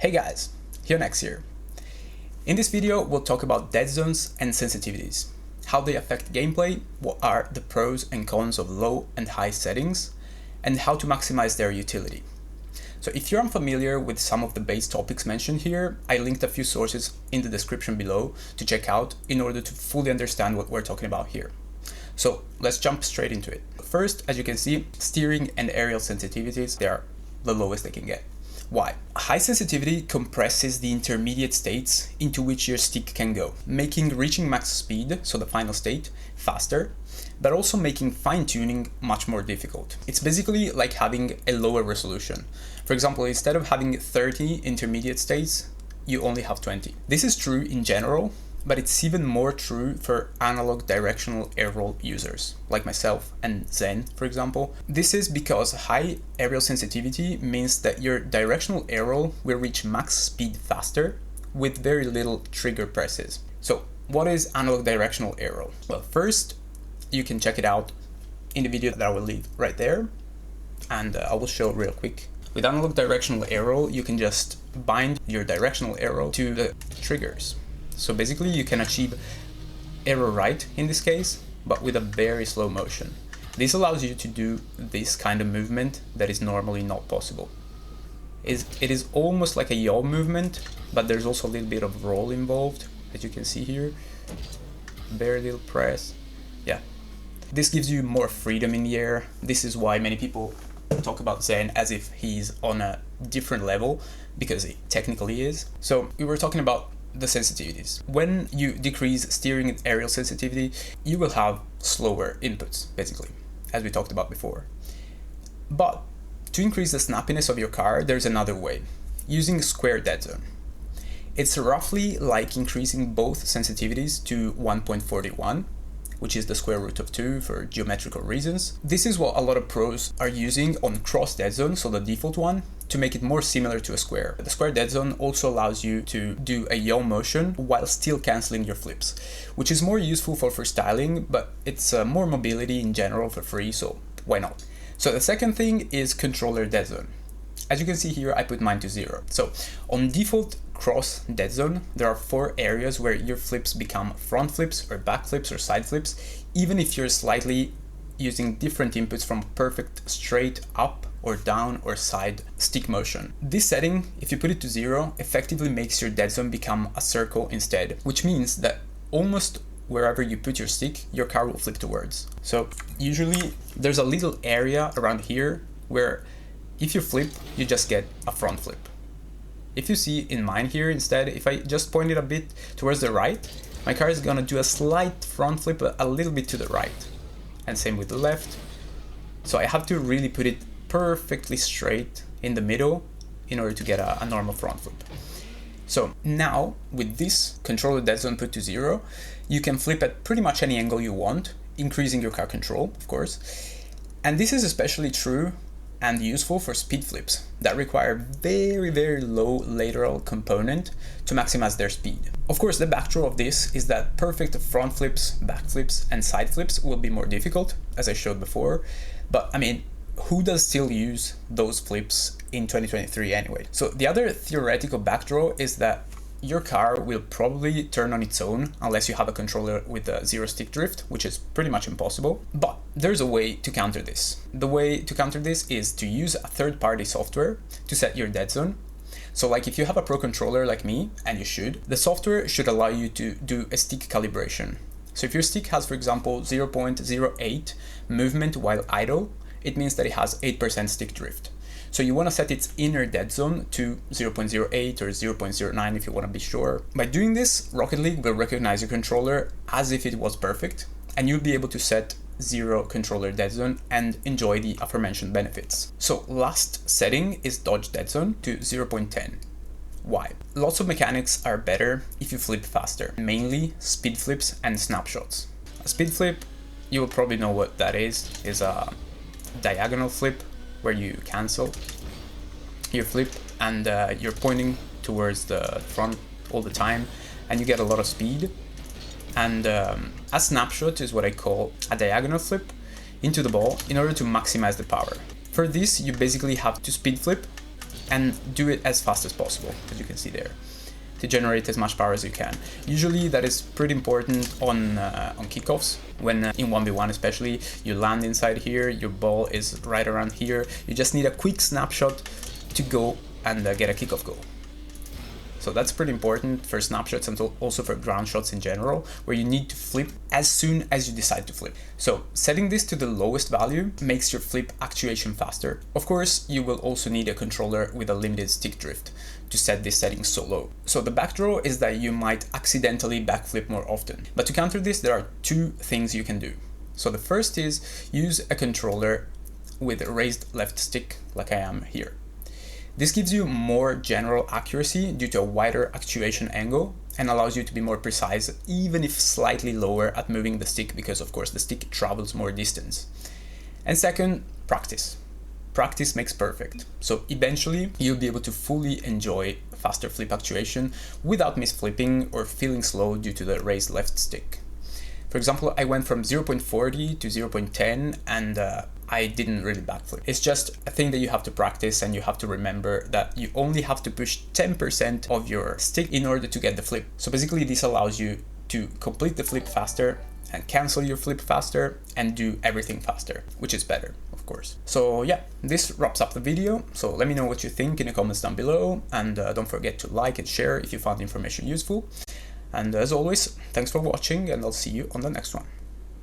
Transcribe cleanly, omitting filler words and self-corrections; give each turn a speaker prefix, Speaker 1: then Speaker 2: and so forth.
Speaker 1: Hey guys, here next here. In this video, we'll talk about dead zones and sensitivities, how they affect gameplay, what are the pros and cons of low and high settings, and how to maximize their utility. So if you're unfamiliar with some of the base topics mentioned here, I linked a few sources in the description below to check out in order to fully understand what we're talking about here. So let's jump straight into it. First, as you can see, steering and aerial sensitivities, they are the lowest they can get. Why? High sensitivity compresses the intermediate states into which your stick can go, making reaching max speed, so the final state, faster, but also making fine-tuning much more difficult. It's basically like having a lower resolution. For example, instead of having 30 intermediate states, you only have 20. This is true in general, but it's even more true for analog directional air roll users, like myself and Zen, for example. This is because high aerial sensitivity means that your directional air roll will reach max speed faster with very little trigger presses. So what is analog directional air roll? Well, first, you can check it out in the video that I will leave right there, and I will show real quick. With analog directional air roll, you can just bind your directional air roll to the triggers. So basically you can achieve arrow right in this case, but with a very slow motion. This allows you to do this kind of movement that is normally not possible. It is almost like a yaw movement, but there's also a little bit of roll involved, as you can see here. Very little press. Yeah. This gives you more freedom in the air. This is why many people talk about Zen as if he's on a different level, because he technically is. So we were talking about the sensitivities. When you decrease steering and aerial sensitivity, you will have slower inputs, basically, as we talked about before. But to increase the snappiness of your car, there's another way, using square dead zone. It's roughly like increasing both sensitivities to 1.41, which is the square root of 2 for geometrical reasons. This is what a lot of pros are using on cross dead zone, so the default one, to make it more similar to a square. The square dead zone also allows you to do a yaw motion while still cancelling your flips, which is more useful for freestyling, but it's more mobility in general for free, so why not? So the second thing is controller dead zone. As you can see here, I put mine to 0. So on default cross dead zone, there are 4 areas where your flips become front flips or back flips or side flips, even if you're slightly using different inputs from perfect straight up or down or side stick motion. This setting, if you put it to 0, effectively makes your dead zone become a circle instead, which means that almost wherever you put your stick, your car will flip towards. So usually there's a little area around here where if you flip, you just get a front flip. If you see in mine here instead, if I just point it a bit towards the right, my car is gonna do a slight front flip a little bit to the right. And same with the left. So I have to really put it perfectly straight in the middle in order to get a normal front flip. So now with this controller dead zone put to 0, you can flip at pretty much any angle you want, increasing your car control, of course. And this is especially true and useful for speed flips that require very low lateral component to maximize their speed. Of course, the backdraw of this is that perfect front flips, back flips, and side flips will be more difficult, as I showed before. But I mean, who does still use those flips in 2023 anyway? So the other theoretical backdraw is that your car will probably turn on its own unless you have a controller with a 0 stick drift, which is pretty much impossible. But there's a way to counter this. The way to counter this is to use a third-party software to set your dead zone. So like if you have a pro controller like me, and you should, the software should allow you to do a stick calibration. So if your stick has, for example, 0.08 movement while idle, it means that it has 8% stick drift. So you want to set its inner dead zone to 0.08 or 0.09 if you want to be sure. By doing this, Rocket League will recognize your controller as if it was perfect, and you'll be able to set 0 controller dead zone and enjoy the aforementioned benefits. So last setting is dodge dead zone to 0.10. Why? Lots of mechanics are better if you flip faster, mainly speed flips and snapshots. A speed flip, you will probably know what that is a diagonal flip where you cancel your flip and you're pointing towards the front all the time and you get a lot of speed. And a snapshot is what I call a diagonal flip into the ball in order to maximize the power. For this, you basically have to speed flip and do it as fast as possible, as you can see there, to generate as much power as you can. Usually that is pretty important on kickoffs, when in 1v1 especially, you land inside here, your ball is right around here, you just need a quick snapshot to go and get a kickoff goal. So that's pretty important for snapshots and also for ground shots in general, where you need to flip as soon as you decide to flip. So setting this to the lowest value makes your flip actuation faster. Of course, you will also need a controller with a limited stick drift to set this setting so low. So the backdraw is that you might accidentally backflip more often. But to counter this, there are two things you can do. So the first is use a controller with a raised left stick, like I am here. This gives you more general accuracy due to a wider actuation angle and allows you to be more precise, even if slightly lower at moving the stick, because of course the stick travels more distance. And second, practice. Practice makes perfect. So eventually you'll be able to fully enjoy faster flip actuation without misflipping or feeling slow due to the raised left stick. For example, I went from 0.40 to 0.10 and I didn't really backflip. It's just a thing that you have to practice, and you have to remember that you only have to push 10% of your stick in order to get the flip. So basically this allows you to complete the flip faster and cancel your flip faster and do everything faster, which is better, of course. So yeah, this wraps up the video. So let me know what you think in the comments down below, and don't forget to like and share if you found the information useful. And as always, thanks for watching, and I'll see you on the next one.